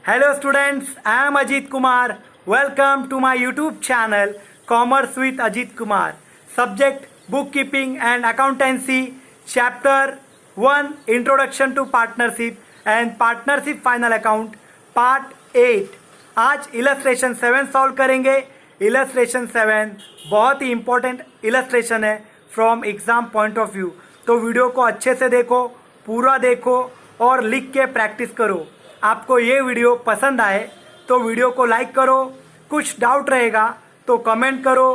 Hello students, I am Ajit Kumar. Welcome to my YouTube channel Commerce with Ajit Kumar. Subject Bookkeeping and Accountancy. Chapter 1 Introduction to Partnership and Partnership Final Account Part 8. आज illustration 7 solve करेंगे. Illustration 7 बहुत ही important illustration है from exam point of view. तो video को अच्छे से देखो, पूरा देखो और लिख के प्रैक्टिस करो. आपको ये वीडियो पसंद आए तो वीडियो को लाइक करो, कुछ डाउट रहेगा तो कमेंट करो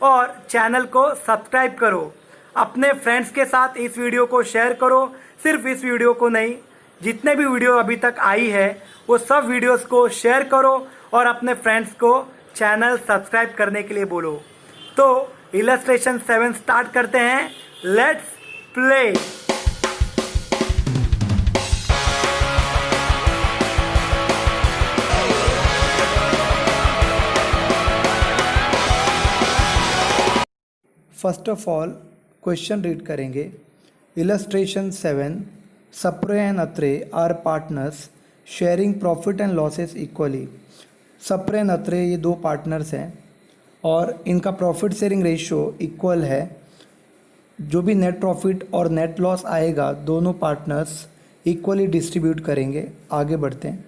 और चैनल को सब्सक्राइब करो. अपने फ्रेंड्स के साथ इस वीडियो को शेयर करो. सिर्फ इस वीडियो को नहीं, जितने भी वीडियो अभी तक आई है वो सब वीडियोस को शेयर करो और अपने फ्रेंड्स को चैनल सब्सक्राइब करने के लिए बोलो. तो इलस्ट्रेशन 7 स्टार्ट करते हैं. Let's play. First of all question read करेंगे. Illustration 7 Sapre and Atre are partners sharing profit and losses equally. Sapre and Atre ये दो पार्टनर्स हैं और इनका प्रॉफिट शेयरिंग रेशियो इक्वल है. जो भी नेट प्रॉफिट और नेट लॉस आएगा दोनों पार्टनर्स इक्वली डिस्ट्रीब्यूट करेंगे. आगे बढ़ते हैं.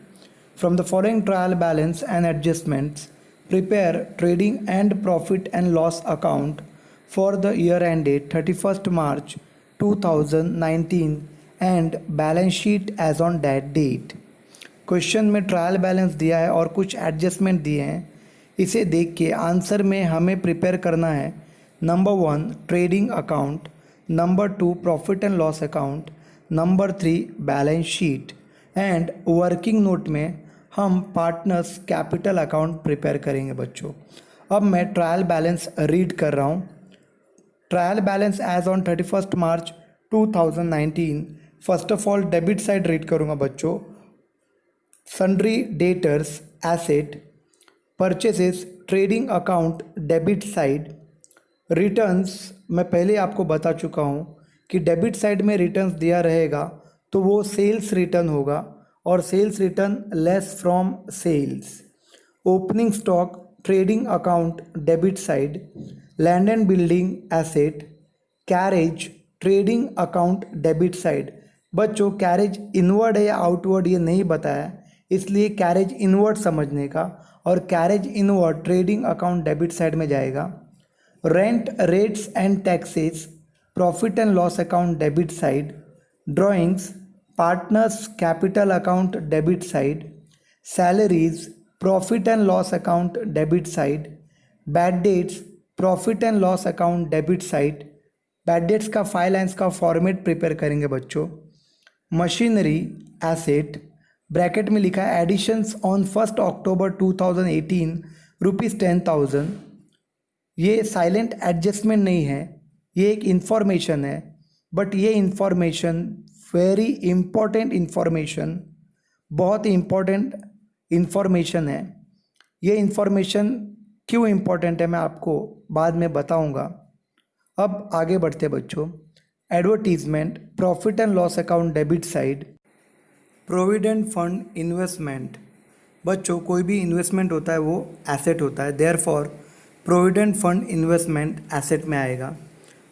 From the following trial balance and adjustments prepare trading and profit and loss account for the year ended 31st March 2019 and balance sheet as on that date. Question में trial balance दिया है और कुछ adjustment दिए हैं. इसे देख के आंसर में हमें प्रिपेयर करना है. Number 1 trading account, number 2 profit and loss account, number 3 balance sheet and working note में हम पार्टनर्स कैपिटल अकाउंट प्रिपेयर करेंगे बच्चों. अब मैं ट्रायल बैलेंस रीड कर रहा हूँ. Trial balance as on 31st March 2019. First of all debit side read करूँगा बच्चों. Sundry debtors asset, purchases trading account debit side. Returns मैं पहले आपको बता चुका हूँ कि डेबिट साइड में रिटर्न्स दिया रहेगा तो वो सेल्स रिटर्न होगा और sales return less from sales. Opening stock trading account debit side. Land and building asset carriage trading account debit side. बच्चों कैरेज इनवर्ड है या आउटवर्ड ये नहीं बताया, इसलिए कैरेज इनवर्ड समझने का और carriage inward trading account debit side में जाएगा. Rent rates and taxes profit and loss account debit side. Drawings partners capital account debit side. Salaries profit and loss account debit side. Bad debts profit and loss account debit side. Bad debts का file lines का format prepare करेंगे बच्चों. Machinery asset bracket में लिखा है editions on 1 October 2018 ₹10,000. ये silent adjustment नहीं है, ये एक इन्फॉर्मेशन है, बट ये इन्फॉर्मेशन वेरी इम्पॉर्टेंट इन्फॉर्मेशन, बहुत ही इम्पॉर्टेंट इन्फॉर्मेशन है. ये इन्फॉर्मेशन क्यों इम्पॉर्टेंट है मैं आपको बाद में बताऊंगा. अब आगे बढ़ते बच्चों. Advertisement profit and loss account debit side. Provident fund investment. बच्चों कोई भी इन्वेस्टमेंट होता है वो एसेट होता है, therefore provident fund investment asset में आएगा.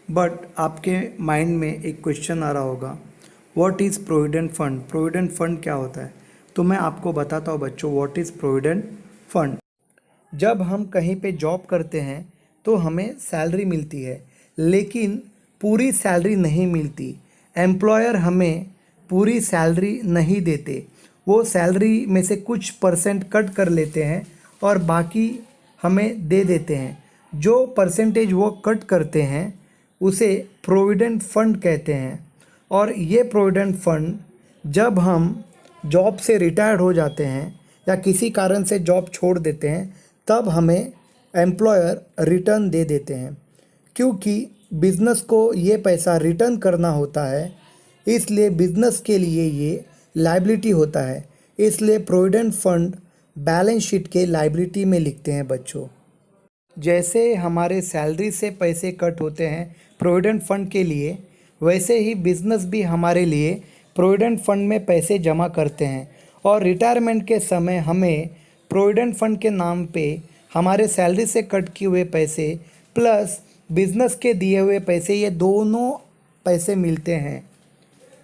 बट आपके माइंड में एक क्वेश्चन आ रहा होगा, what is provident fund. Provident fund क्या होता है? तो मैं आपको बताता हूँ बच्चों व्हाट इज़ प्रोविडेंट फंड. जब हम कहीं पे जॉब करते हैं तो हमें सैलरी मिलती है, लेकिन पूरी सैलरी नहीं मिलती. एम्प्लॉयर हमें पूरी सैलरी नहीं देते, वो सैलरी में से कुछ परसेंट कट कर लेते हैं और बाकी हमें दे देते हैं. जो परसेंटेज वो कट करते हैं उसे प्रोविडेंट फंड कहते हैं. और ये प्रोविडेंट फंड जब हम जॉब से रिटायर्ड हो जाते हैं या किसी कारण से जॉब छोड़ देते हैं तब हमें एम्प्लॉयर रिटर्न दे देते हैं. क्योंकि बिज़नेस को ये पैसा रिटर्न करना होता है, इसलिए बिज़नेस के लिए ये लायबिलिटी होता है. इसलिए प्रोविडेंट फंड बैलेंस शीट के लायबिलिटी में लिखते हैं बच्चों. जैसे हमारे सैलरी से पैसे कट होते हैं प्रोविडेंट फंड के लिए, वैसे ही बिज़नेस भी हमारे लिए प्रोविडेंट फंड में पैसे जमा करते हैं और रिटायरमेंट के समय हमें प्रोविडेंट फंड के नाम पे हमारे सैलरी से कट किए हुए पैसे प्लस बिजनेस के दिए हुए पैसे, ये दोनों पैसे मिलते हैं।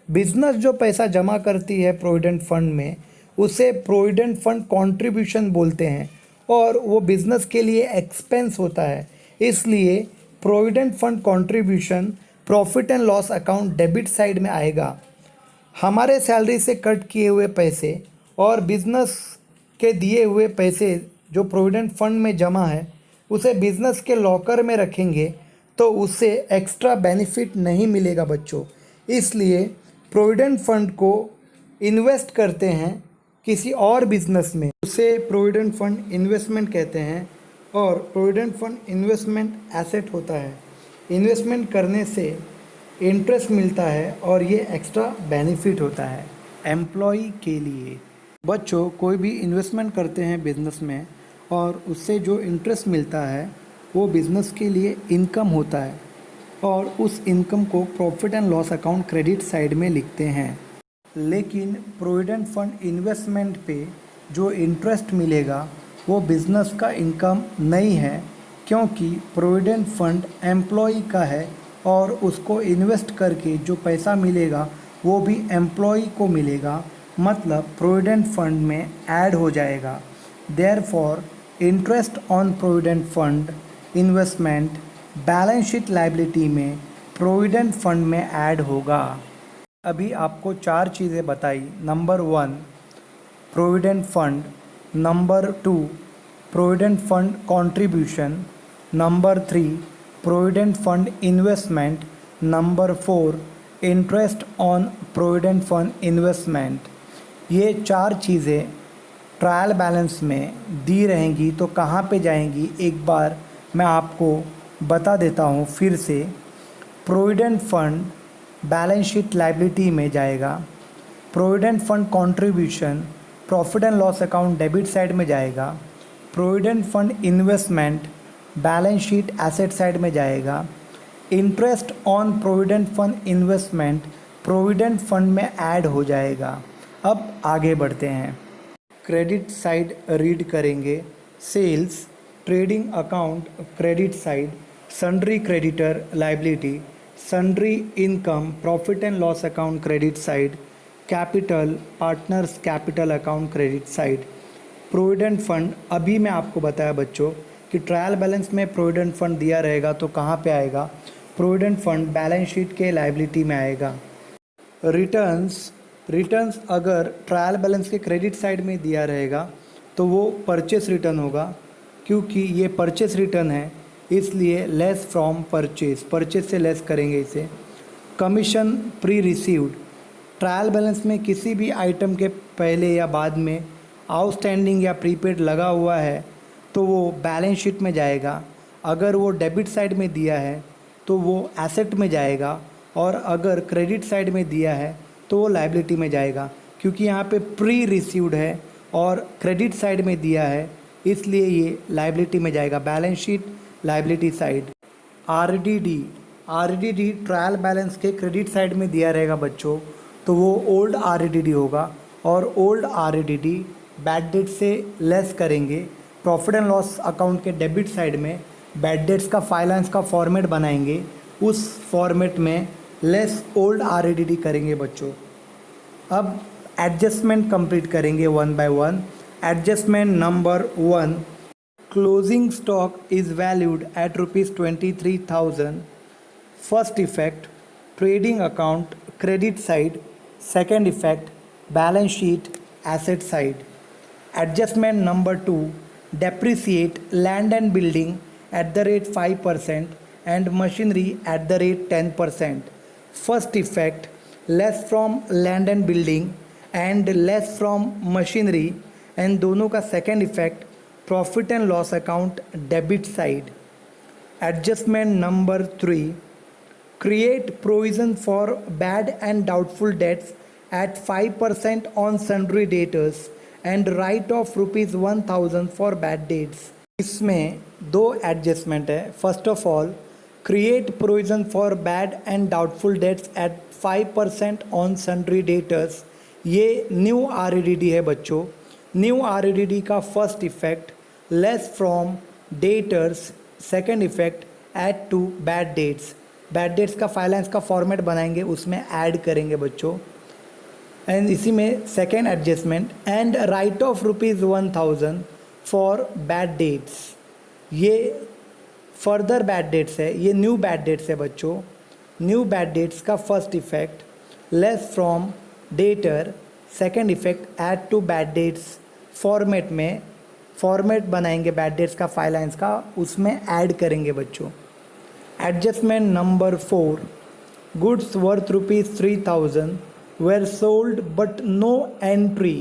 बिजनेस जो पैसा जमा करती है प्रोविडेंट फंड में उसे प्रोविडेंट फंड कंट्रीब्यूशन बोलते हैं और वो बिजनेस के लिए एक्सपेंस होता है। इसलिए provident fund contribution profit and loss account debit side में आएगा। हमारे सैलरी से कट किए हुए पैसे और बिजनेस के दिए हुए पैसे जो प्रोविडेंट फंड में जमा है उसे बिजनेस के लॉकर में रखेंगे तो उससे एक्स्ट्रा बेनिफिट नहीं मिलेगा बच्चों। इसलिए प्रोविडेंट फंड को इन्वेस्ट करते हैं किसी और बिजनेस में, उसे प्रोविडेंट फंड इन्वेस्टमेंट कहते हैं। और प्रोविडेंट फंड इन्वेस्टमेंट एसेट होता है। इन्वेस्टमेंट करने से इंटरेस्ट मिलता है और ये एक्स्ट्रा बेनिफिट होता है एम्प्लॉई के लिए। बच्चों, कोई भी इन्वेस्टमेंट करते हैं बिजनेस में और उससे जो इंटरेस्ट मिलता है वो बिज़नेस के लिए इनकम होता है और उस इनकम को profit and loss account credit side में लिखते हैं। लेकिन प्रोविडेंट फंड इन्वेस्टमेंट पे जो इंटरेस्ट मिलेगा वो बिज़नेस का इनकम नहीं है, क्योंकि प्रोविडेंट फंड एम्प्लॉई का है और उसको इन्वेस्ट करके जो पैसा मिलेगा वो भी एम्प्लॉई को मिलेगा, मतलब प्रोविडेंट फंड में ऐड हो जाएगा। Therefore interest on provident fund investment balance sheet liability में प्रोविडेंट फंड में ऐड होगा। अभी आपको 4 चीज़ें बताई। Number 1 provident fund, number 2 provident fund contribution, number 3 provident fund investment, number 4 interest on provident fund investment. ये 4 चीज़ें ट्रायल बैलेंस में दी रहेंगी तो कहाँ पे जाएंगी एक बार मैं आपको बता देता हूँ फिर से। Provident fund balance sheet liability में जाएगा, provident fund contribution profit and loss account debit side में जाएगा, provident fund investment balance sheet asset side में जाएगा, interest on provident fund investment provident fund में ऐड हो जाएगा। अब आगे बढ़ते हैं, क्रेडिट साइड रीड करेंगे। Sales trading account credit side, sundry creditor liability, sundry income profit and loss account credit side, capital partners capital account credit side. Provident fund अभी मैं आपको बताया बच्चों कि ट्रायल बैलेंस में प्रोविडेंट फंड दिया रहेगा तो कहाँ पे आएगा, प्रोविडेंट फंड बैलेंस शीट के लायबिलिटी में आएगा। रिटर्न्स अगर ट्रायल बैलेंस के क्रेडिट साइड में दिया रहेगा तो वो परचेस रिटर्न होगा, क्योंकि ये परचेस रिटर्न है इसलिए लेस फ्रॉम परचेस से लेस करेंगे इसे। Commission pre received, trial balance में किसी भी आइटम के पहले या बाद में आउटस्टैंडिंग या प्रीपेड लगा हुआ है तो वो बैलेंस शीट में जाएगा। अगर वो डेबिट साइड में दिया है तो वो एसेट में जाएगा और अगर क्रेडिट साइड में दिया है तो वो लायबिलिटी में जाएगा, क्योंकि यहाँ पे प्री रिसीव्ड है और क्रेडिट साइड में दिया है इसलिए ये लायबिलिटी में जाएगा, balance sheet liability side. RDD trial balance के क्रेडिट साइड में दिया रहेगा बच्चों तो वो ओल्ड आरडीडी होगा और ओल्ड आरडीडी बैड डेट से लेस करेंगे। प्रॉफिट एंड लॉस अकाउंट के डेबिट साइड में बैड डेट्स का फाइनेंस का फॉर्मेट बनाएंगे, उस फॉर्मेट में लेस ओल्ड आरडीडी करेंगे बच्चों। अब एडजस्टमेंट कंप्लीट करेंगे one by one. Adjustment number 1, closing stock is valued at ₹23,000। First effect trading account credit side, second effect balance sheet asset side. Adjustment number 2, depreciate land and building at the rate 5% and machinery at the rate 10%. First effect, less from land and building and less from machinery, and दोनों का second effect profit and loss account debit side. Adjustment number 3, create provision for bad and doubtful debts at 5% on sundry debtors and write off ₹1,000 for bad dates. इसमें 2 adjustment है। First of all, create provision for bad and doubtful debts at 5% on sundry debtors ये new REDD है बच्चों। New REDD का first effect less from debtors, second effect add to bad debts. Bad debts का finance का format बनाएंगे, उसमें add करेंगे बच्चों। एंड इसी में second adjustment and write off ₹1000 for bad debts. ये फर्दर बैड डेट्स है, ये न्यू बैड डेट्स है बच्चों। न्यू बैड डेट्स का first effect less from debtor, second effect add to bad debts. Format में फॉर्मेट बनाएंगे बैड डेट्स का finance का, उसमें ऐड करेंगे बच्चों। Adjustment number 4, goods worth ₹3000 were sold but no entry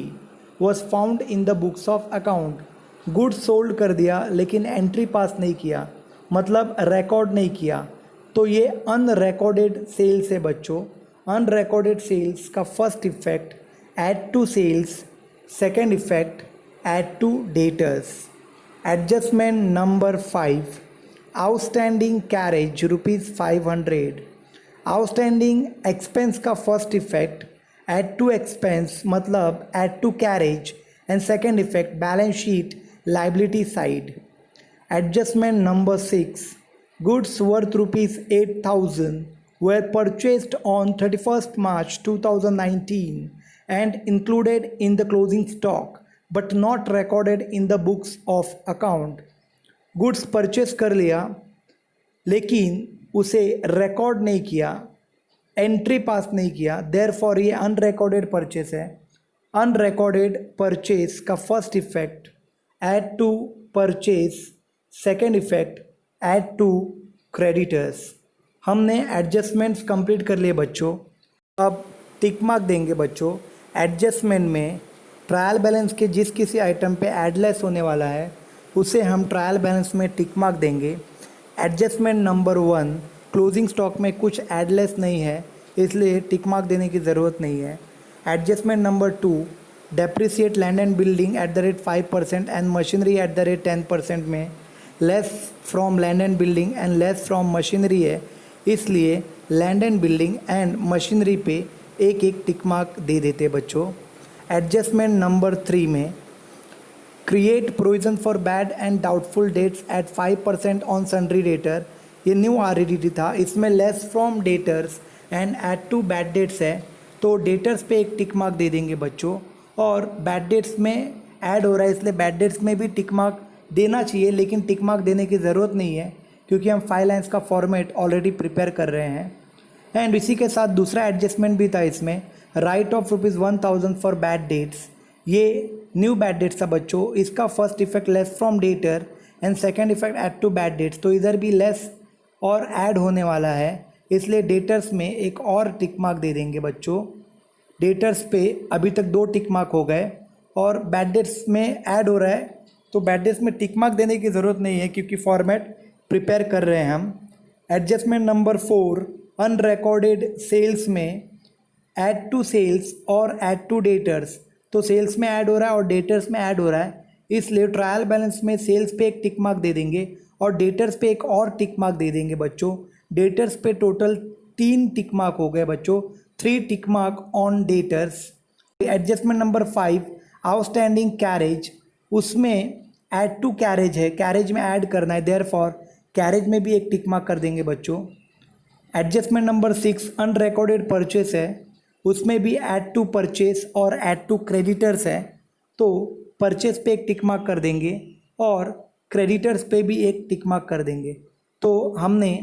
was found in the books of account। Goods sold कर दिया लेकिन एंट्री पास नहीं किया, मतलब रिकॉर्ड नहीं किया, तो ये अनरिकॉर्डेड सेल्स है बच्चों। अनरिकॉर्डेड सेल्स का first effect add to sales, second effect add to debtors. Adjustment number 5, outstanding carriage ₹500। Outstanding expense का first effect add to expense, मतलब add to carriage, and second effect balance sheet liability side. Adjustment number 6, goods worth ₹8000 were purchased on 31st March 2019 and included in the closing stock but not recorded in the books of account। Goods purchase कर लिया लेकिन उसे record नहीं किया, entry पास नहीं किया, therefore ये unrecorded purchase है। अनरिकॉर्डेड परचेस का first effect add to purchase, second effect add to creditors. हमने एडजस्टमेंट्स कंप्लीट कर लिए बच्चों। अब टिक मार्क देंगे बच्चों। एडजस्टमेंट में ट्रायल बैलेंस के जिस किसी आइटम पे एडलेस होने वाला है उसे हम ट्रायल बैलेंस में टिक मार्क देंगे। एडजस्टमेंट नंबर 1, क्लोजिंग स्टॉक में कुछ एडलेस नहीं है इसलिए टिक मार्क देने की ज़रूरत नहीं है। Adjustment number 2, depreciate land and building at the rate 5% and machinery at the rate 10% में less from land and building and less from machinery है, इसलिए land and building and machinery पे एक एक टिक मार्क दे देते बच्चों। एडजस्टमेंट नंबर 3 में create provision for bad and doubtful debts at 5% on sundry debtor. ये न्यू आरईडीडी था, इसमें less from debtors and add to bad debts है, तो डेटर्स पे एक टिक मार्क दे देंगे बच्चों। और बैड डेट्स में ऐड हो रहा है इसलिए बैड डेट्स में भी टिक मार्क देना चाहिए, लेकिन टिक मार्क देने की ज़रूरत नहीं है क्योंकि हम फाइनेंस का फॉर्मेट ऑलरेडी प्रिपेयर कर रहे हैं। एंड इसी के साथ दूसरा एडजस्टमेंट भी था इसमें, write off ₹1000 for bad debts. ये न्यू बैड डेट्स था बच्चों, इसका first effect less from debtor and second effect add to bad debts, तो इधर भी लेस और ऐड होने वाला है इसलिए डेटर्स में एक और टिक मार्क दे देंगे बच्चों। डेटर्स पे अभी तक 2 टिक मार्क हो गए और बैड डेट्स में ऐड हो रहा है, तो बैड डेट्स में टिक मार्क देने की ज़रूरत नहीं है क्योंकि फॉर्मेट प्रिपेयर कर रहे हैं हम। एडजस्टमेंट नंबर 4, अनरिकॉर्डेड सेल्स में ऐड टू सेल्स और ऐड टू डेटर्स, तो सेल्स में ऐड हो रहा है और डेटर्स में ऐड हो रहा है, इसलिए ट्रायल बैलेंस में सेल्स पे एक टिक मार्क दे देंगे और डेटर्स पे एक और टिक मार्क दे देंगे बच्चों। डेटर्स पे टोटल 3 टिक मार्क हो गए बच्चों, 3 tick mark on debtors. Adjustment number 5, outstanding carriage, उसमें ऐड टू कैरेज है, कैरेज में ऐड करना है, देयरफॉर कैरेज में भी एक टिक मार्क कर देंगे बच्चों। एडजस्टमेंट नंबर 6, अनरिकॉर्डेड परचेस है, उसमें भी ऐड टू परचेस और ऐड टू क्रेडिटर्स है, तो परचेस पे एक टिक मार्क कर देंगे और क्रेडिटर्स पे भी एक टिक मार्क कर देंगे। तो हमने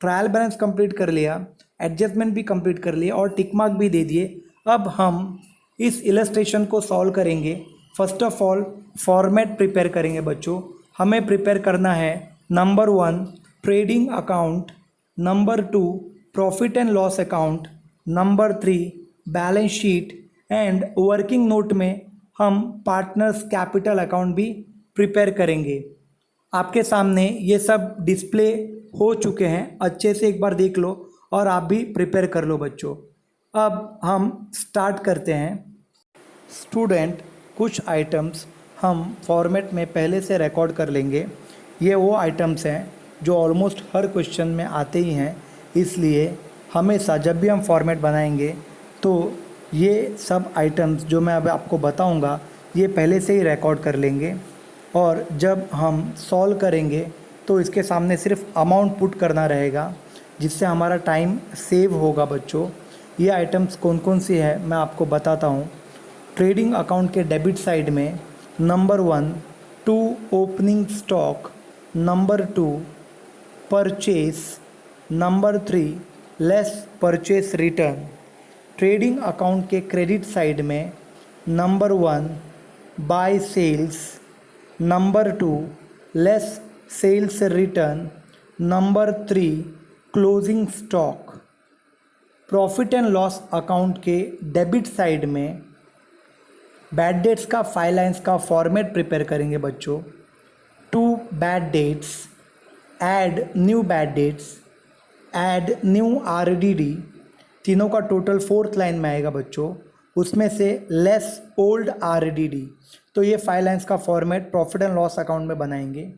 ट्रायल बैलेंस कंप्लीट कर लिया, एडजस्टमेंट भी कंप्लीट कर लिया और टिक मार्क भी दे दिए। अब हम इस इलस्ट्रेशन को सॉल्व करेंगे। First of all format prepare करेंगे बच्चों। हमें प्रिपेयर करना है number 1 trading account, number 2 profit and loss account, number 3 balance sheet and working note में हम पार्टनर्स कैपिटल अकाउंट भी प्रिपेयर करेंगे। आपके सामने ये सब डिस्प्ले हो चुके हैं, अच्छे से एक बार देख लो और आप भी प्रिपेयर कर लो बच्चों। अब हम स्टार्ट करते हैं। स्टूडेंट, कुछ आइटम्स हम फॉर्मेट में पहले से रिकॉर्ड कर लेंगे। ये वो आइटम्स हैं जो ऑलमोस्ट हर क्वेश्चन में आते ही हैं, इसलिए हमेशा जब भी हम फॉर्मेट बनाएंगे तो ये सब आइटम्स जो मैं अब आपको बताऊंगा ये पहले से ही रिकॉर्ड कर लेंगे, और जब हम सॉल्व करेंगे तो इसके सामने सिर्फ अमाउंट पुट करना रहेगा, जिससे हमारा टाइम सेव होगा बच्चों। ये आइटम्स कौन कौन सी है मैं आपको बताता हूँ। ट्रेडिंग अकाउंट के डेबिट साइड में number 1 to opening stock, number 2 purchase, number 3 less purchase return. Trading account के क्रेडिट साइड में number 1 by sales, number 2 less sales return, number 3 closing stock. Profit and loss account के debit side में bad debts का 5 lines का format prepare करेंगे बच्चों। 2 bad debts, add new bad debts, add new RDD, तीनों का total 4th line में आएगा बच्चों। उसमें से लेस ओल्ड आरडीडी। तो ये 5 लाइन्स का format profit and loss account में बनाएंगे।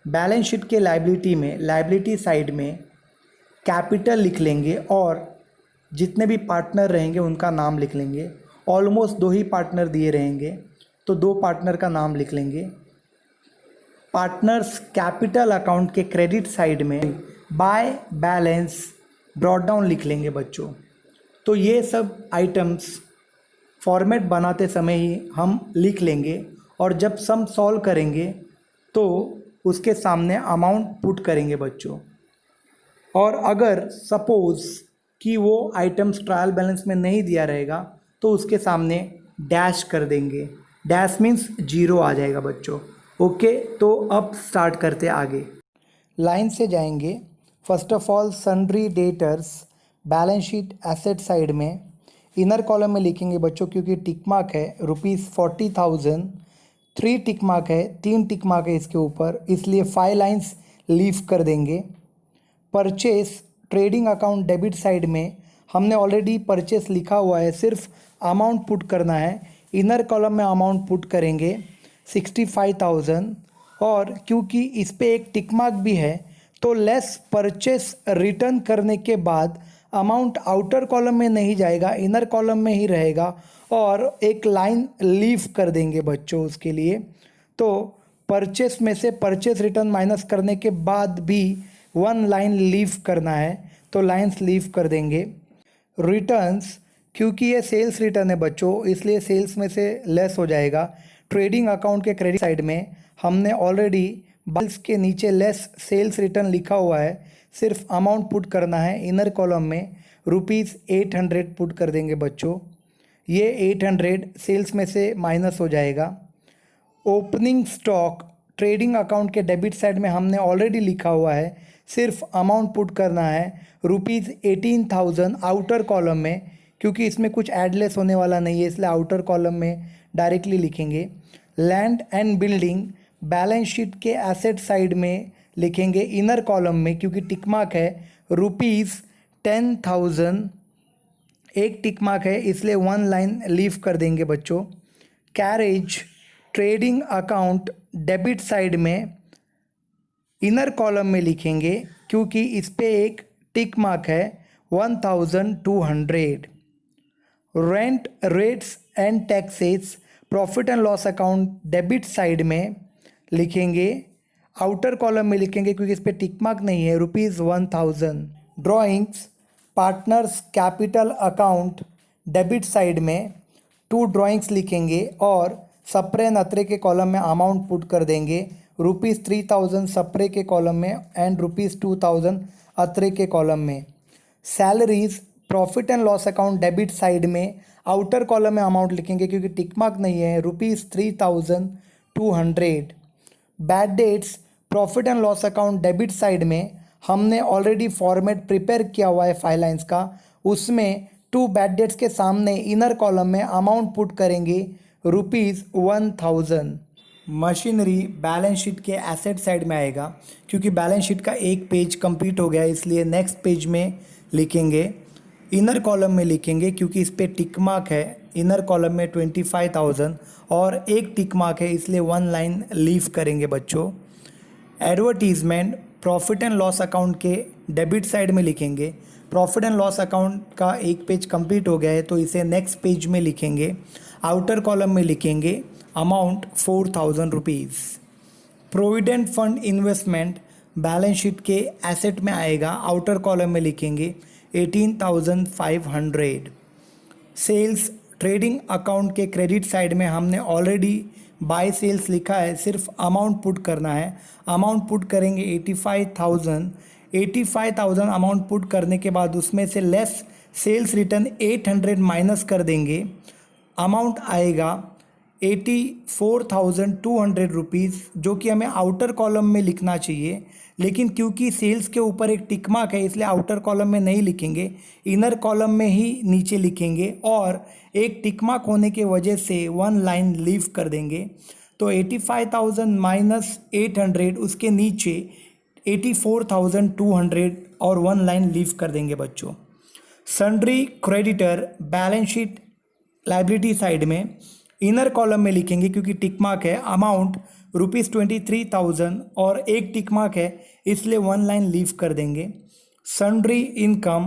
बैलेंस शीट के लायबिलिटी में, लायबिलिटी साइड में कैपिटल लिख लेंगे और जितने भी पार्टनर रहेंगे उनका नाम लिख लेंगे। ऑलमोस्ट 2 ही पार्टनर दिए रहेंगे तो 2 पार्टनर का नाम लिख लेंगे। पार्टनर्स कैपिटल अकाउंट के क्रेडिट साइड में बाय बैलेंस ब्रॉट डाउन लिख लेंगे बच्चों। तो ये सब आइटम्स फॉर्मेट बनाते समय ही हम लिख लेंगे, और जब सम सॉल्व करेंगे तो उसके सामने अमाउंट पुट करेंगे बच्चों। और अगर सपोज़ कि वो आइटम्स ट्रायल बैलेंस में नहीं दिया रहेगा तो उसके सामने डैश कर देंगे। डैश मीन्स 0 आ जाएगा बच्चों। ओके, तो अब स्टार्ट करते आगे। लाइन से जाएंगे। First of all sundry debtors, balance sheet asset side में इनर कॉलम में लिखेंगे बच्चों, क्योंकि टिक मार्क है ₹40,000, 3 टिक मार्क है, 3 टिक मार्क है इसके ऊपर, इसलिए 5 लाइन्स लीव कर देंगे। Purchase trading account debit side में हमने ऑलरेडी परचेस लिखा हुआ है, सिर्फ अमाउंट पुट करना है। इनर कॉलम में अमाउंट पुट करेंगे 65,000, और क्योंकि इस पे एक टिक मार्क भी है तो लेस परचेस रिटर्न करने के बाद अमाउंट आउटर कॉलम में नहीं जाएगा, इनर कॉलम में ही रहेगा, और एक लाइन लीव कर देंगे बच्चों उसके लिए। तो परचेस में से परचेस रिटर्न माइनस करने के बाद भी 1 लाइन लीव करना है, तो लाइन्स लीव कर देंगे। रिटर्न्स, क्योंकि ये सेल्स रिटर्न है बच्चों इसलिए सेल्स में से लेस हो जाएगा। ट्रेडिंग अकाउंट के क्रेडिट साइड में हमने ऑलरेडी सेल्स के नीचे लेस सेल्स रिटर्न लिखा हुआ है, सिर्फ अमाउंट पुट करना है। इनर कॉलम में ₹800 पुट कर देंगे बच्चों। ये 800 सेल्स में से माइनस हो जाएगा। ओपनिंग स्टॉक ट्रेडिंग अकाउंट के डेबिट साइड में हमने ऑलरेडी लिखा हुआ है, सिर्फ अमाउंट पुट करना है ₹18,000 आउटर कॉलम में, क्योंकि इसमें कुछ एडलेस होने वाला नहीं है इसलिए आउटर कॉलम में डायरेक्टली लिखेंगे। Land and building balance sheet के एसेट साइड में लिखेंगे इनर कॉलम में, क्योंकि टिक मार्क है ₹10,000, एक टिक मार्क है इसलिए 1 लाइन लीव कर देंगे बच्चों। Carriage trading account debit side में इनर कॉलम में लिखेंगे, क्योंकि इस पे एक टिक मार्क है 1,200। Rent rates and taxes profit and loss account debit side में लिखेंगे, आउटर कॉलम में लिखेंगे क्योंकि इस पे टिक मार्क नहीं है, ₹1,000। Drawings partners capital account debit side में 2 ड्राइंग्स लिखेंगे और सप्रे नत्रे के कॉलम में अमाउंट पुट कर देंगे। ₹3,000 सप्रे के कॉलम में एंड ₹2,000 अत्रे के कॉलम में। Salaries profit and loss account debit side में आउटर कॉलम में अमाउंट लिखेंगे क्योंकि टिक मार्क नहीं है, ₹3,200। Bad debts profit and loss account debit side में हमने ऑलरेडी फॉर्मेट प्रिपेयर किया हुआ है 5 लाइन्स का, उसमें 2 बैड डेट्स के सामने इनर कॉलम में अमाउंट पुट करेंगे ₹1,000। मशीनरी बैलेंस शीट के एसेट साइड में आएगा, क्योंकि बैलेंस शीट का एक पेज कंप्लीट हो गया इसलिए नेक्स्ट पेज में लिखेंगे। इनर कॉलम में लिखेंगे क्योंकि इस पे टिक मार्क है, इनर कॉलम में 25,000 और एक टिक मार्क है इसलिए 1 लाइन लीव करेंगे बच्चों। Advertisement profit and loss account के डेबिट साइड में लिखेंगे, प्रॉफिट एंड लॉस अकाउंट का एक पेज कंप्लीट हो गया है, तो इसे नेक्स्ट पेज में लिखेंगे। आउटर कॉलम में लिखेंगे amount 4000 rupees. Provident fund investment balance sheet के एसेट में आएगा, आउटर कॉलम में लिखेंगे 18,500। सेल्स ट्रेडिंग अकाउंट के क्रेडिट साइड में हमने ऑलरेडी बाय सेल्स लिखा है, सिर्फ अमाउंट पुट करना है। अमाउंट पुट करेंगे 85,000 अमाउंट पुट करने के बाद उसमें से लेस सेल्स रिटर्न 800 माइनस कर देंगे। अमाउंट आएगा 84,200 रुपीज़, जो कि हमें आउटर कॉलम में लिखना चाहिए, लेकिन क्योंकि सेल्स के ऊपर एक टिक मार्क है इसलिए आउटर कॉलम में नहीं लिखेंगे, इनर कॉलम में ही नीचे लिखेंगे और एक टिक मार्क होने के वजह से वन लाइन लीव कर देंगे। तो 85,000 माइनस 800, उसके नीचे 84,200 और वन लाइन लीव कर देंगे बच्चों। Sundry creditor balance sheet liability side में इनर कॉलम में लिखेंगे, क्योंकि टिक मार्क है, अमाउंट ₹23,000 और एक टिक मार्क है इसलिए वन लाइन लीव कर देंगे। Sundry income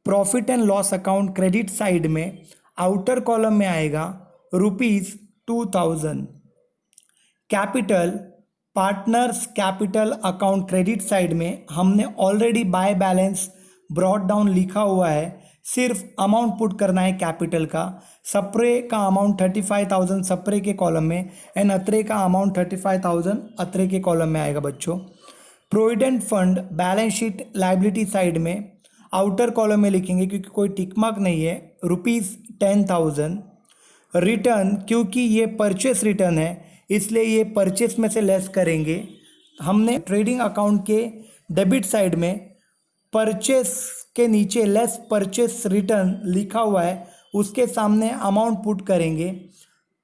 profit and loss account credit side में आउटर कॉलम में आएगा ₹2,000। Capital partners capital account credit side में हमने already by balance brought down लिखा हुआ है, सिर्फ अमाउंट पुट करना है कैपिटल का। सप्रे का अमाउंट 35,000 सप्रे के कॉलम में एंड अत्रे का अमाउंट 35,000 अत्रे के कॉलम में आएगा बच्चों। Provident fund balance sheet liability side में आउटर कॉलम में लिखेंगे, क्योंकि कोई टिक मार्क नहीं है, ₹10,000। रिटर्न, क्योंकि ये परचेस रिटर्न है इसलिए ये परचेस में से लेस करेंगे। हमने ट्रेडिंग अकाउंट के डेबिट साइड में परचेस के नीचे लेस परचेस रिटर्न लिखा हुआ है, उसके सामने अमाउंट पुट करेंगे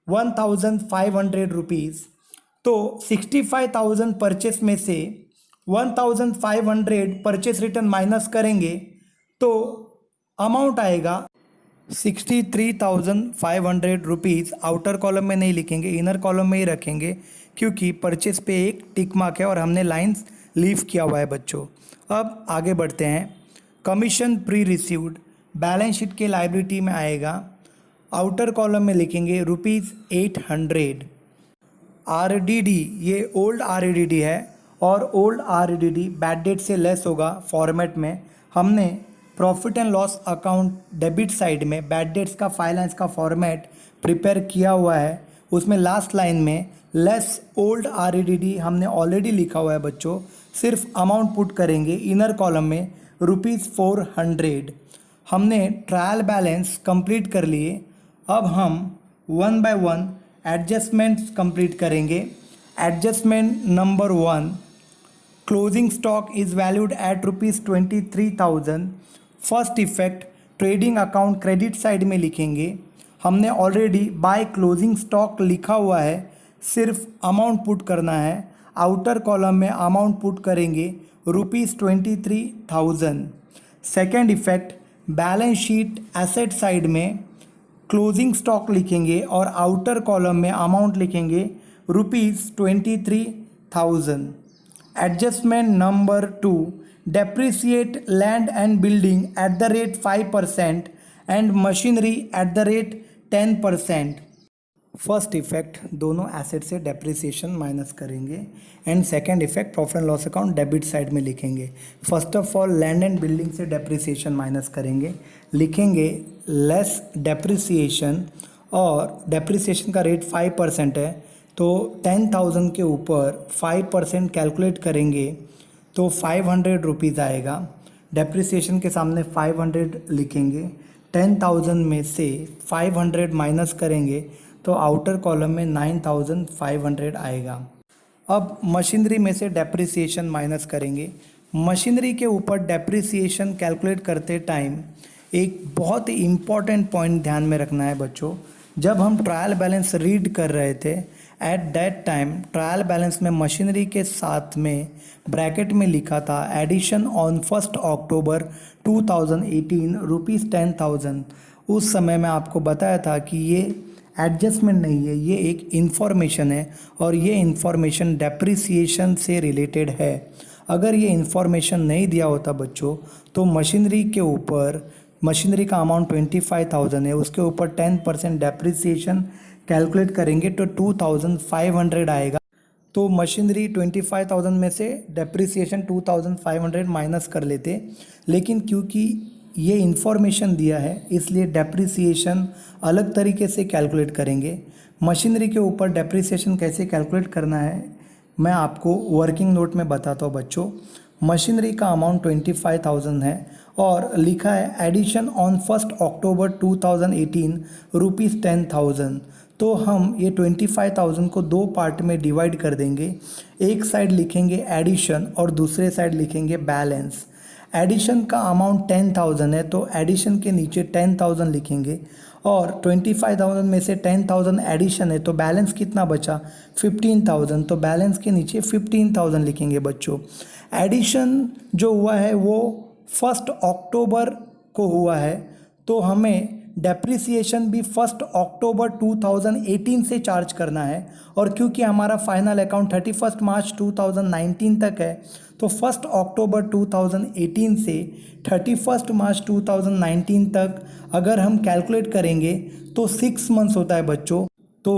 1,500 रुपीज़। तो 65,000 परचेस में से 1,500 परचेस रिटर्न माइनस करेंगे तो अमाउंट आएगा 63,500 रुपीज़। आउटर कॉलम में नहीं लिखेंगे, इनर कॉलम में ही रखेंगे, क्योंकि परचेस पे एक टिक मार्क है और हमने लाइंस लीव किया हुआ है बच्चों। अब आगे बढ़ते हैं। Commission pre received balance sheet के लाइबिलिटी में आएगा, आउटर कॉलम में लिखेंगे ₹800। आरडीडी, ये ओल्ड आरडीडी है और ओल्ड आरडीडी बैड डेट से लेस होगा। फॉर्मेट में हमने profit and loss account debit side में बैड डेट्स का फाइनेंस का फॉर्मेट प्रिपेयर किया हुआ है, उसमें लास्ट लाइन में लेस ओल्ड आरडीडी हमने ऑलरेडी लिखा हुआ है बच्चों, सिर्फ अमाउंट पुट करेंगे इनर कॉलम में ₹400। हमने ट्रायल बैलेंस कंप्लीट कर लिए। अब हम one by one adjustments complete करेंगे। Adjustment number 1, closing stock is valued at ₹23,000। First effect trading account credit side में लिखेंगे, हमने ऑलरेडी बाय क्लोजिंग स्टॉक लिखा हुआ है, सिर्फ अमाउंट पुट करना है। आउटर कॉलम में अमाउंट पुट करेंगे ₹23,000। Second effect balance sheet asset side में क्लोजिंग स्टॉक लिखेंगे और आउटर कॉलम में अमाउंट लिखेंगे ₹23,000। Adjustment number 2, depreciate land and building at the rate 5% and machinery at the rate 10%। First effect दोनों asset से depreciation minus करेंगे and second effect profit and loss account debit side में लिखेंगे। First of all land and building से depreciation minus करेंगे, लिखेंगे less depreciation और depreciation का रेट 5% है, तो 10,000 के ऊपर 5% कैलकुलेट करेंगे तो 500 रुपीज़ आएगा। डेप्रिसिएशन के सामने 500 लिखेंगे, 10,000 में से 500 माइनस करेंगे तो आउटर कॉलम में 9,500 आएगा। अब मशीनरी में से डेप्रिसिएशन माइनस करेंगे। मशीनरी के ऊपर डेप्रिसिएशन कैलकुलेट करते टाइम एक बहुत ही इम्पॉर्टेंट पॉइंट ध्यान में रखना है बच्चों। जब हम ट्रायल बैलेंस रीड कर रहे थे, at that time trial balance में मशीनरी के साथ में ब्रैकेट में लिखा था एडिशन ऑन 1 अक्टूबर 2018 ₹10,000। उस समय मैं आपको बताया था कि ये एडजस्टमेंट नहीं है, ये एक इन्फॉर्मेशन है और ये इन्फॉर्मेशन डेप्रिसिएशन से रिलेटेड है। अगर ये इन्फॉर्मेशन नहीं दिया होता बच्चों तो मशीनरी के ऊपर, मशीनरी का अमाउंट 25,000 है, उसके ऊपर 10% डेप्रिसिएशन कैलकुलेट करेंगे तो 2,500 आएगा। तो मशीनरी 25,000 में से डेप्रिसिएशन 2,500 माइनस कर लेते, लेकिन क्योंकि ये इन्फॉर्मेशन दिया है इसलिए डेप्रिसिएशन अलग तरीके से कैलकुलेट करेंगे। मशीनरी के ऊपर डेप्रिसिएशन कैसे कैलकुलेट करना है मैं आपको वर्किंग नोट में बताता हूँ बच्चों। मशीनरी का अमाउंट 25,000 है और लिखा है एडिशन ऑन 1 अक्टूबर 2018 रुपीज़ 10,000। तो हम ये 25,000 को दो पार्ट में डिवाइड कर देंगे। एक साइड लिखेंगे एडिशन और दूसरे साइड लिखेंगे बैलेंस। एडिशन का अमाउंट 10,000 है तो एडिशन के नीचे 10,000 लिखेंगे और 25,000 में से 10,000 एडिशन है तो बैलेंस कितना बचा 15,000, तो बैलेंस के नीचे 15,000 लिखेंगे बच्चों। एडिशन जो हुआ है वो 1 अक्टूबर को हुआ है तो हमें डेप्रिसिएशन भी 1 अक्टूबर 2018 से चार्ज करना है और क्योंकि हमारा फाइनल अकाउंट 31 मार्च 2019 तक है तो 1 अक्टूबर 2018 से 31 मार्च 2019 तक अगर हम कैलकुलेट करेंगे तो 6 मंथ्स होता है बच्चों। तो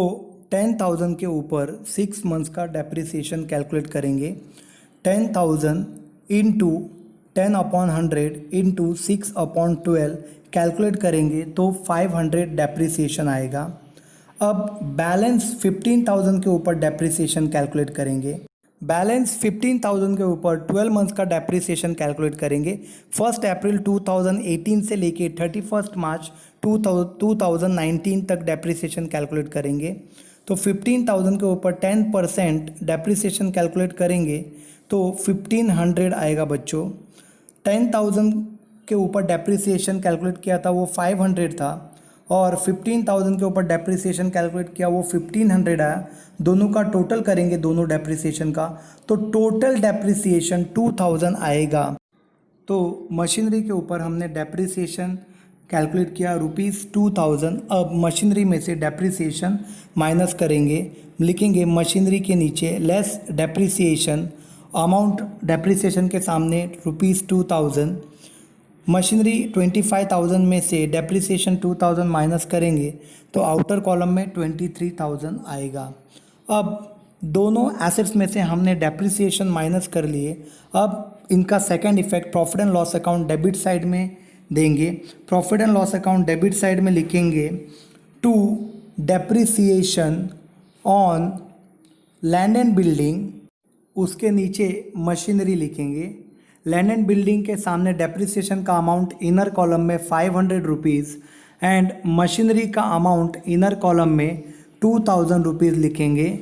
10,000 के ऊपर 6 मंथ्स का डेप्रिसिएशन कैलकुलेट करेंगे। 10,000 इंटू 10/100 इंटू 6/12 कैलकुलेट करेंगे तो 500 डेप्रिसिएशन आएगा। अब बैलेंस 15,000 के ऊपर डेप्रिसिएशन कैलकुलेट करेंगे। बैलेंस 15,000 के ऊपर 12 मंथ्स का डेप्रिसिएशन कैलकुलेट करेंगे। 1 अप्रैल 2018 से लेके 31 मार्च 2019 तक डेप्रिसिएशन कैलकुलेट करेंगे। तो 15,000 के ऊपर 10% डेप्रिसिएशन कैलकुलेट करेंगे तो 1,500 आएगा बच्चों। 10,000 के ऊपर डेप्रिसिएशन कैलकुलेट किया था वो 500 था और 15,000 के ऊपर डेप्रिसिएशन कैलकुलेट किया वो 1,500 आया। दोनों का टोटल करेंगे, दोनों डेप्रिसिएशन का, तो टोटल डेप्रिसिएशन 2,000 आएगा। तो मशीनरी के ऊपर हमने डेप्रिसिएशन कैलकुलेट किया ₹2,000। अब मशीनरी में से डेप्रिसिएशन माइनस करेंगे, लिखेंगे मशीनरी के नीचे लेस डेप्रिसिएशन, अमाउंट डेप्रिसिएशन के सामने ₹2,000। मशीनरी 25,000 में से डेप्रिसिएशन 2,000 माइनस करेंगे तो आउटर कॉलम में 23,000 आएगा। अब दोनों एसेट्स में से हमने डेप्रिसिएशन माइनस कर लिए। अब इनका second effect profit and loss account debit side में देंगे। Profit and loss account debit side में लिखेंगे to depreciation on land and building, उसके नीचे मशीनरी लिखेंगे। लैंड एंड बिल्डिंग के सामने डेप्रिसिएशन का अमाउंट इनर कॉलम में 500 रुपीज़ एंड मशीनरी का अमाउंट इनर कॉलम में 2,000 रुपीज़ लिखेंगे।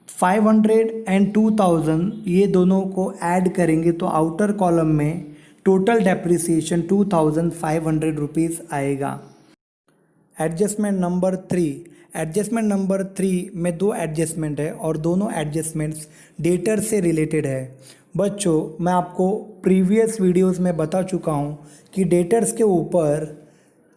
500 एंड 2,000 ये दोनों को ऐड करेंगे तो आउटर कॉलम में टोटल डेप्रिसिएशन 2,500 रुपीज़ आएगा। Adjustment number 3। एडजस्टमेंट नंबर 3 में दो एडजस्टमेंट है और दोनों एडजस्टमेंट्स डेटर से रिलेटेड है। बच्चों मैं आपको प्रीवियस वीडियोस में बता चुका हूँ कि डेटर्स के ऊपर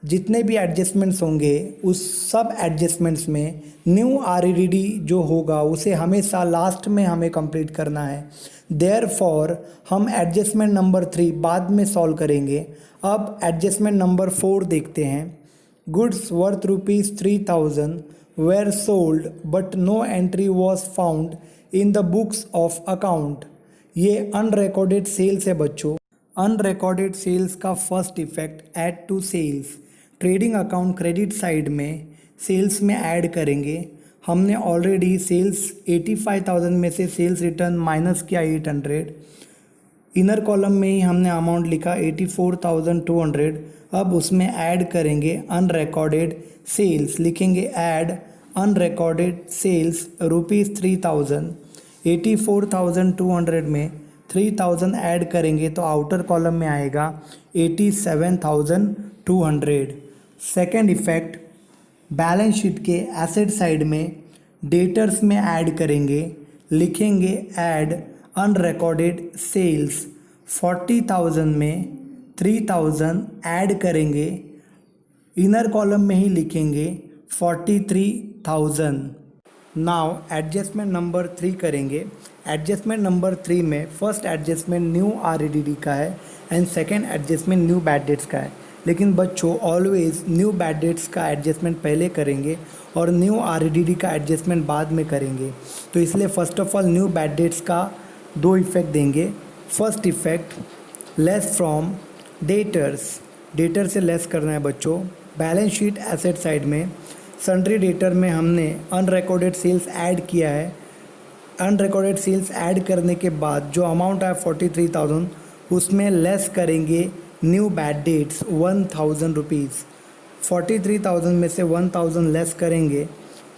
जितने भी एडजस्टमेंट्स होंगे उस सब एडजस्टमेंट्स में न्यू आरईडी जो होगा उसे हमेशा लास्ट में हमें कंप्लीट करना है। देयरफॉर हम एडजस्टमेंट नंबर 3 बाद में सॉल्व करेंगे। अब एडजस्टमेंट नंबर 4 देखते हैं। Goods worth ₹3,000 were sold but no entry was found in the books of account। ये अनरिकॉर्डेड सेल्स है बच्चों। अनरिकॉर्डेड सेल्स का first effect add to sales, trading account credit side में सेल्स में ऐड करेंगे। हमने ऑलरेडी सेल्स 85,000 में से सेल्स रिटर्न माइनस किया 800। इनर कॉलम में ही हमने अमाउंट लिखा 84,200। अब उसमें ऐड करेंगे अनरिकॉर्डेड सेल्स, लिखेंगे ऐड अनरिकॉर्डेड सेल्स ₹3,000। 84,200 में 3,000 ऐड करेंगे तो आउटर कॉलम में आएगा 87,200। सेकेंड इफेक्ट बैलेंस शीट के एसेट साइड में डेटर्स में ऐड करेंगे, लिखेंगे ऐड अनरिकॉर्डेड सेल्स। 40,000 में 3,000 ऐड करेंगे, इनर कॉलम में ही लिखेंगे 43,000। नाउ एडजस्टमेंट नंबर 3 करेंगे। एडजस्टमेंट नंबर 3 में फर्स्ट एडजस्टमेंट न्यू आरईडीडी का है and second adjustment new bad debts का है। लेकिन बच्चों ऑलवेज न्यू बैड डेट्स का एडजस्टमेंट पहले करेंगे और न्यू आरईडीडी का एडजस्टमेंट बाद में करेंगे। तो इसलिए first of all new bad debts का दो इफ़ेक्ट देंगे। First effect less from debtors, debtor से लेस करना है बच्चों। बैलेंस शीट एसेट साइड में सन्ड्री डेटर में हमने अनरिकॉर्डेड सेल्स ऐड किया है। अनरिकॉर्डेड सेल्स ऐड करने के बाद जो अमाउंट आया 43,000 उसमें लेस करेंगे न्यू बैड डेट्स 1,000 रुपीज़। 43,000 में से 1,000 लेस करेंगे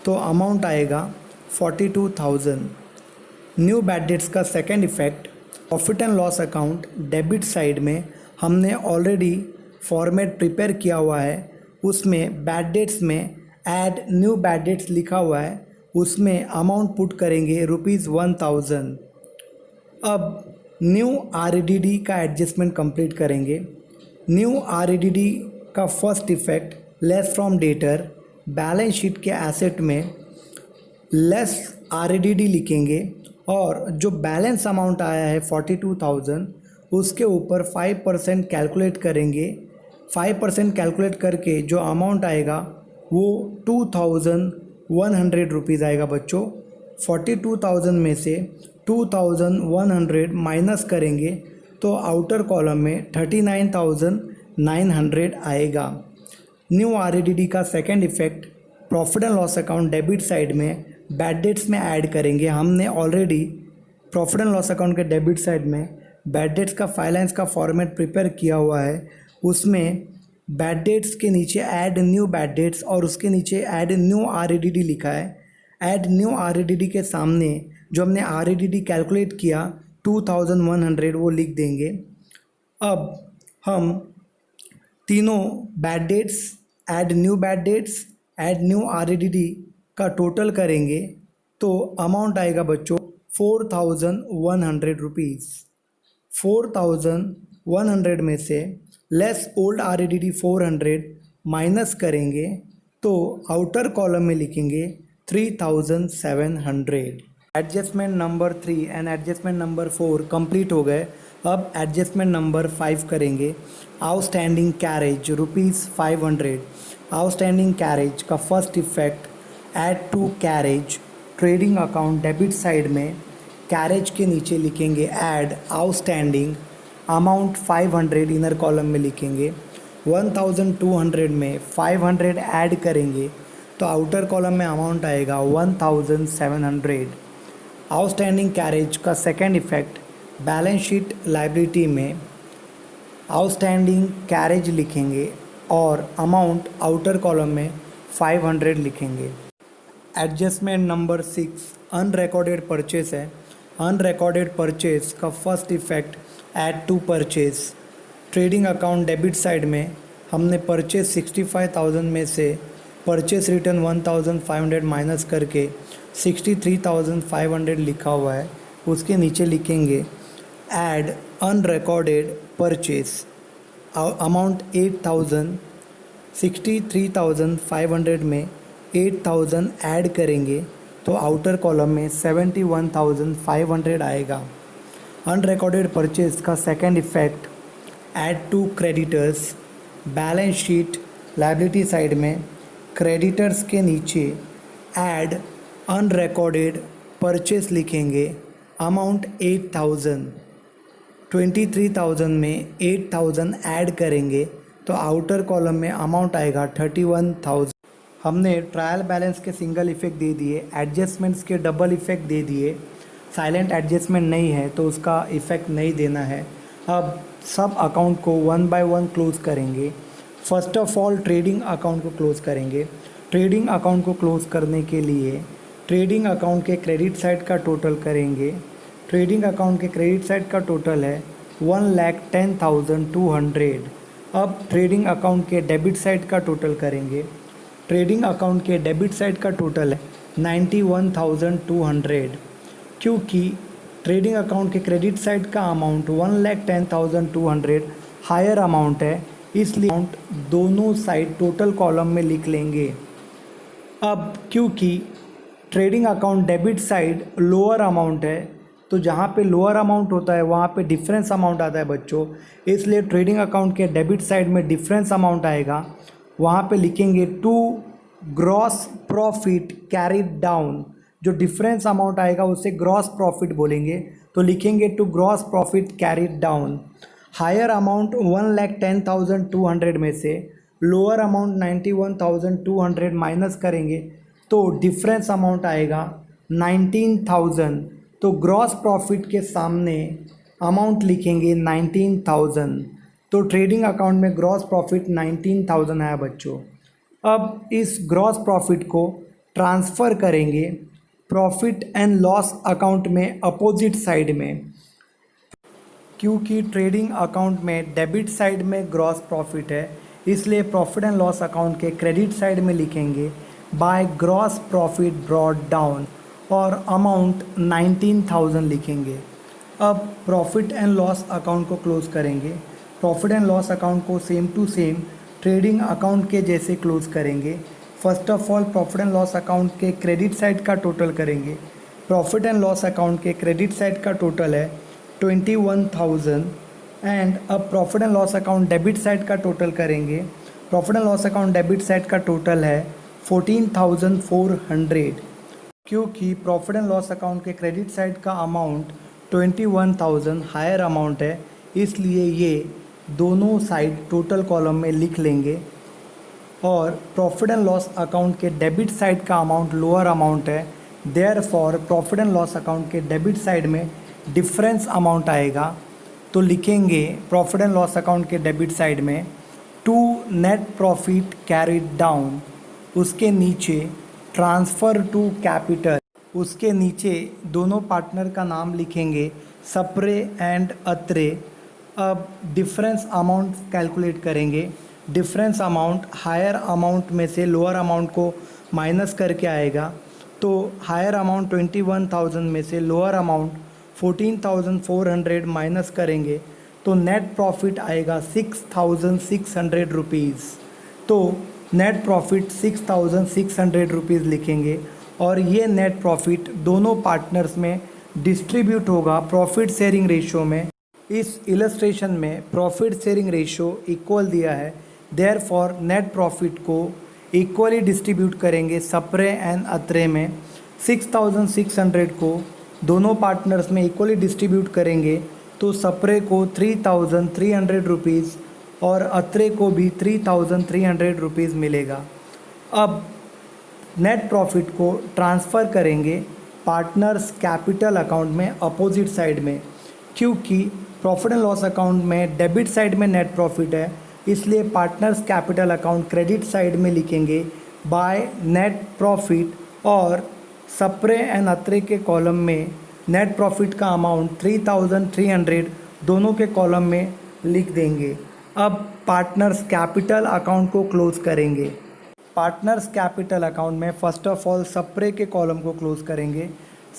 तो अमाउंट आएगा 42,000। न्यू बैड डेट्स का second effect profit and loss account debit side में हमने ऑलरेडी फॉर्मेट प्रिपेयर किया हुआ है। उसमें बैड डेट्स में ऐड न्यू बैड डेट्स लिखा हुआ है, उसमें अमाउंट पुट करेंगे ₹1,000। अब न्यू आरईडीडी का एडजस्टमेंट कंप्लीट करेंगे। न्यू आरईडीडी का first effect less from debtor, balance sheet के एसेट में लेस आरईडीडी लिखेंगे और जो बैलेंस अमाउंट आया है 42,000 उसके ऊपर 5% कैलकुलेट करेंगे। 5% कैलकुलेट करके जो अमाउंट आएगा वो 2,100 रुपीज़ आएगा बच्चों। 42,000 में से 2,100 माइनस करेंगे तो आउटर कॉलम में 39,900 आएगा। न्यू आरईडीडी का second effect profit and loss account debit side में बैड डेट्स में ऐड करेंगे। हमने already profit and loss account के डेबिट साइड में बैड डेट्स का फाइनेंस का फॉर्मेट प्रिपेयर किया हुआ है। उसमें बैड डेट्स के नीचे ऐड न्यू बैड डेट्स और उसके नीचे ऐड न्यू आरईडीडी लिखा है। ऐड न्यू आरईडीडी के सामने जो हमने आरईडीडी कैलकुलेट किया 2,100 वो लिख देंगे। अब हम तीनों bad debts, add new bad debts, add new REDD का टोटल करेंगे तो अमाउंट आएगा बच्चों 4,100 रुपीज़। 4,100 में से लेस ओल्ड आरईडीडी 400 माइनस करेंगे तो आउटर कॉलम में लिखेंगे 3,700। Adjustment number 3 and adjustment number 4 complete हो गए। अब एडजस्टमेंट नंबर 5 करेंगे। Outstanding carriage ₹500। आउटस्टैंडिंग कैरेज का first effect add to carriage trading account debit side में कैरेज के नीचे लिखेंगे add outstanding amount 500 inner column में लिखेंगे। 1,200 में 500 ऐड करेंगे तो आउटर कॉलम में अमाउंट आएगा 1,700। आउटस्टैंडिंग कैरेज का second effect balance sheet liability में आउटस्टैंडिंग कैरेज लिखेंगे और अमाउंट आउटर कॉलम में 500 लिखेंगे। एडजस्टमेंट नंबर 6 अनरिकॉर्डेड परचेस है। अनरिकॉर्डेड परचेस का first effect add to purchase trading account debit side में हमने परचेस 65,000 में से परचेस रिटर्न 1,500 माइनस करके 63,500 लिखा हुआ है। उसके नीचे लिखेंगे ऐड अनरिकॉर्डेड परचेस अमाउंट 8,000। 63,500 में 8,000 ऐड करेंगे तो आउटर कॉलम में 71,500 आएगा। अनरिकॉर्डेड परचेज का second effect add to creditors balance sheet liability side में क्रेडिटर्स के नीचे ऐड अनरिकॉर्डेड परचेस लिखेंगे अमाउंट 8,000। 23,000 में 8,000 ऐड करेंगे तो आउटर कॉलम में अमाउंट आएगा 31,000। हमने ट्रायल बैलेंस के सिंगल इफेक्ट दे दिए, एडजस्टमेंट्स के डबल इफेक्ट दे दिए। साइलेंट एडजस्टमेंट नहीं है तो उसका इफ़ेक्ट नहीं देना है। अब सब अकाउंट को 1 बाय 1 क्लोज़ करेंगे। First of all trading account को क्लोज़ करेंगे। ट्रेडिंग अकाउंट को क्लोज़ करने के लिए ट्रेडिंग अकाउंट के क्रेडिट साइड का टोटल करेंगे। ट्रेडिंग अकाउंट के क्रेडिट साइड का टोटल है 1,10,200। अब ट्रेडिंग अकाउंट के डेबिट साइड का टोटल करेंगे। ट्रेडिंग अकाउंट के डेबिट साइड का टोटल है 91,200। क्योंकि ट्रेडिंग अकाउंट के क्रेडिट साइड का अमाउंट 1,10,200 हायर अमाउंट है, इसलिए अमाउंट दोनों साइड टोटल कॉलम में लिख लेंगे। अब क्योंकि trading account debit side lower amount है, तो जहाँ पे लोअर अमाउंट होता है वहाँ पे डिफरेंस अमाउंट आता है बच्चों, इसलिए ट्रेडिंग अकाउंट के डेबिट साइड में डिफरेंस अमाउंट आएगा। वहाँ पे लिखेंगे to gross profit carried down, जो डिफरेंस अमाउंट आएगा उसे ग्रॉस प्रॉफिट बोलेंगे, तो लिखेंगे to gross profit carried down. Higher amount 1,10,200 में से लोअर अमाउंट 91,200 माइनस करेंगे तो डिफरेंस अमाउंट आएगा 19,000, तो ग्रॉस प्रॉफिट के सामने अमाउंट लिखेंगे 19,000, तो ट्रेडिंग अकाउंट में ग्रॉस प्रॉफिट 19,000 आया बच्चों। अब इस ग्रॉस प्रॉफिट को ट्रांसफ़र करेंगे प्रॉफिट एंड लॉस अकाउंट में अपोजिट साइड में, क्योंकि ट्रेडिंग अकाउंट में डेबिट साइड में ग्रॉस प्रॉफिट है, इसलिए प्रॉफिट एंड लॉस अकाउंट के क्रेडिट साइड में लिखेंगे by gross profit brought down और अमाउंट 19,000 लिखेंगे। अब प्रॉफिट एंड लॉस अकाउंट को क्लोज करेंगे। प्रॉफिट एंड लॉस अकाउंट को same to same trading account के जैसे क्लोज करेंगे। First of all profit and loss account के क्रेडिट साइड का टोटल करेंगे। प्रॉफिट एंड लॉस अकाउंट के क्रेडिट साइड का टोटल है 21,000 एंड अब profit and loss account debit side का टोटल करेंगे। Profit and loss account debit side का टोटल है 14,400, क्योंकि प्रॉफिट एंड लॉस अकाउंट के क्रेडिट साइड का अमाउंट 21,000 हायर अमाउंट है, इसलिए ये दोनों साइड टोटल कॉलम में लिख लेंगे। और प्रॉफिट एंड लॉस अकाउंट के डेबिट साइड का अमाउंट लोअर अमाउंट है, therefore profit and loss account के डेबिट साइड में डिफरेंस अमाउंट आएगा, तो लिखेंगे प्रॉफिट एंड लॉस अकाउंट के डेबिट साइड में to net profit carried down, उसके नीचे ट्रांसफ़र टू कैपिटल, उसके नीचे दोनों पार्टनर का नाम लिखेंगे सप्रे एंड अत्रे। अब डिफरेंस अमाउंट कैलकुलेट करेंगे। डिफरेंस अमाउंट हायर अमाउंट में से लोअर अमाउंट को माइनस करके आएगा, तो हायर अमाउंट 21,000 में से लोअर अमाउंट 14,400 माइनस करेंगे तो नेट प्रॉफिट आएगा 6,600 रुपीज़। तो नेट प्रॉफिट 6,600 रुपीज़ लिखेंगे और ये नेट प्रॉफिट दोनों पार्टनर्स में डिस्ट्रीब्यूट होगा प्रॉफिट शेयरिंग रेशियो में। इस इलस्ट्रेशन में प्रॉफिट शेयरिंग रेशियो इक्वल दिया है, देयरफॉर नेट प्रॉफिट को इक्वली डिस्ट्रीब्यूट करेंगे सप्रे एंड अत्रे में। 6,600 को दोनों पार्टनर्स में इक्वली डिस्ट्रीब्यूट करेंगे तो सप्रे को 3,300 रुपीज़ और अत्रे को भी 3,300 रुपीज़ मिलेगा। अब नेट प्रॉफिट को ट्रांसफ़र करेंगे पार्टनर्स कैपिटल अकाउंट में अपोजिट साइड में, क्योंकि प्रॉफिट एंड लॉस अकाउंट में डेबिट साइड में नेट प्रॉफिट है, इसलिए partners capital account credit side में लिखेंगे बाय नेट प्रॉफिट और सप्रे एंड अत्रे के कॉलम में नेट प्रॉफिट का अमाउंट 3,300 दोनों के कॉलम में लिख देंगे। अब पार्टनर्स कैपिटल अकाउंट को क्लोज करेंगे। पार्टनर्स कैपिटल अकाउंट में फर्स्ट ऑफ ऑल सप्रे के कॉलम को क्लोज करेंगे।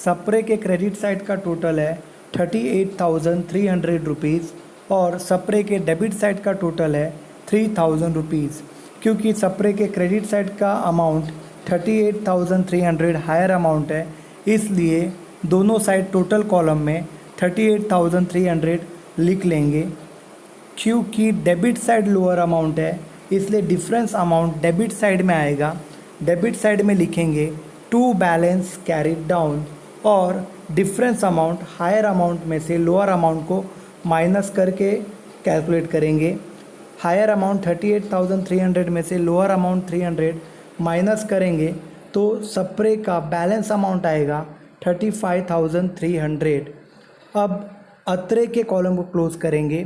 सप्रे के क्रेडिट साइड का टोटल है 38,300 रुपीज़ और सप्रे के डेबिट साइड का टोटल है 3,000 रुपीज़। क्योंकि सप्रे के क्रेडिट साइड का अमाउंट 38,300 हायर अमाउंट है, इसलिए दोनों साइड टोटल कॉलम में 38,300 लिख लेंगे। क्योंकि डेबिट साइड लोअर अमाउंट है, इसलिए डिफरेंस अमाउंट डेबिट साइड में आएगा। डेबिट साइड में लिखेंगे टू बैलेंस कैरिड डाउन और डिफरेंस अमाउंट हायर अमाउंट में से लोअर अमाउंट को माइनस करके कैलकुलेट करेंगे। हायर अमाउंट 38,300 में से लोअर अमाउंट 300 माइनस करेंगे तो सप्रे का बैलेंस अमाउंट आएगा 35,300। अब अत्रे के कॉलम को क्लोज करेंगे।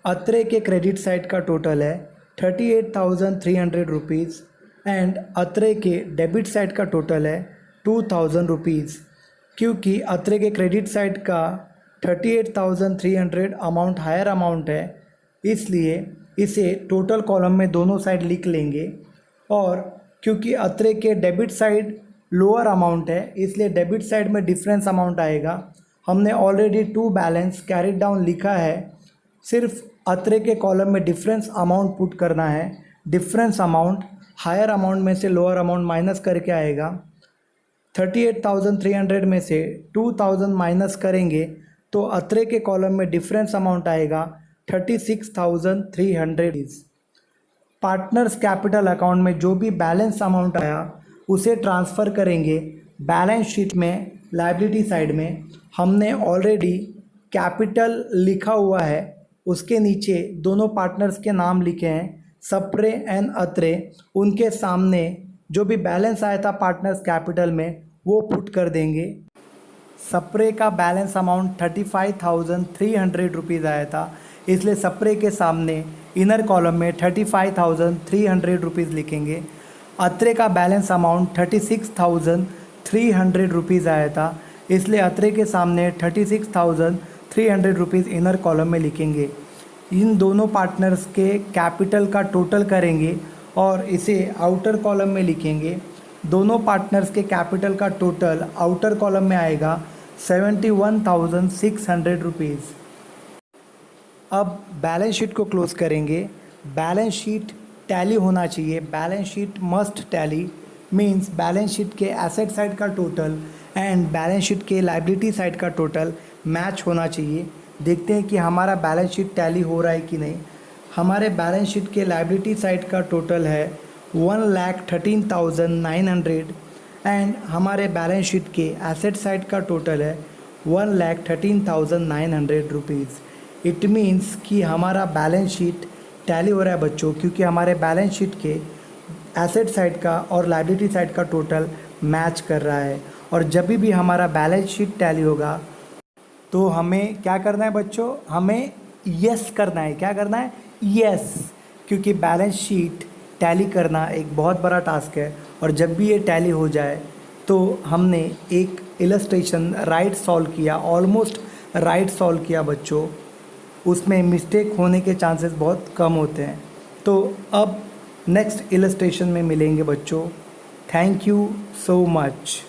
अत्रे के क्रेडिट साइड का टोटल है 38,300 रुपीज़ एंड अत्रे के डेबिट साइड का टोटल है 2,000 रुपीज़। क्योंकि अत्रे के क्रेडिट साइड का 38,300 अमाउंट हायर अमाउंट है, इसलिए इसे टोटल कॉलम में दोनों साइड लिख लेंगे। और क्योंकि अत्रे के डेबिट साइड लोअर अमाउंट है, इसलिए डेबिट साइड में डिफरेंस अमाउंट आएगा। हमने already to balance carried down लिखा है, सिर्फ अत्रे के कॉलम में डिफरेंस अमाउंट पुट करना है। डिफरेंस अमाउंट हायर अमाउंट में से लोअर अमाउंट माइनस करके आएगा 38,300 में से 2,000 माइनस करेंगे तो अत्रे के कॉलम में डिफरेंस अमाउंट आएगा 36,300। पार्टनर्स कैपिटल अकाउंट में जो भी बैलेंस अमाउंट आया उसे ट्रांसफ़र करेंगे बैलेंस शीट में लायबिलिटी साइड में। हमने ऑलरेडी कैपिटल लिखा हुआ है, उसके नीचे दोनों पार्टनर्स के नाम लिखे हैं सप्रे एंड अत्रे। उनके सामने जो भी बैलेंस आया था पार्टनर्स कैपिटल में वो पुट कर देंगे। सप्रे का बैलेंस अमाउंट 35,300 रुपीज़ आया था, इसलिए सप्रे के सामने इनर कॉलम में 35,300 रुपीज़ लिखेंगे। अत्रे का बैलेंस अमाउंट 36,300 रुपीज़ आया था, इसलिए अत्रे के सामने 36,300 रुपीज़ इनर कॉलम में लिखेंगे। इन दोनों पार्टनर्स के कैपिटल का टोटल करेंगे और इसे आउटर कॉलम में लिखेंगे। दोनों पार्टनर्स के कैपिटल का टोटल आउटर कॉलम में आएगा 71,600 रुपीज़। अब बैलेंस शीट को क्लोज करेंगे। बैलेंस शीट टैली होना चाहिए। Balance sheet must tally means balance sheet के एसेट साइड का टोटल एंड बैलेंस शीट के लायबिलिटी साइड का टोटल मैच होना चाहिए। देखते हैं कि हमारा बैलेंस शीट टैली हो रहा है कि नहीं। हमारे बैलेंस शीट के लायबिलिटी साइड का टोटल है 1,13,900 एंड हमारे बैलेंस शीट के एसेट साइड का टोटल है 1,13,900 रुपीज़। इट मीन्स कि हमारा बैलेंस शीट टैली हो रहा है बच्चों, क्योंकि हमारे बैलेंस शीट के एसेट साइड का और लायबिलिटी साइड का टोटल मैच कर रहा है। और जब भी हमारा बैलेंस शीट टैली होगा तो हमें क्या करना है बच्चों, हमें यस करना है। क्या करना है? यस, क्योंकि बैलेंस शीट टैली करना एक बहुत बड़ा टास्क है। और जब भी ये टैली हो जाए तो हमने एक इलस्ट्रेशन राइट सॉल्व किया, ऑलमोस्ट राइट सॉल्व किया बच्चों, उसमें मिस्टेक होने के चांसेस बहुत कम होते हैं। तो अब नेक्स्ट इलस्ट्रेशन में मिलेंगे बच्चों। Thank you so much.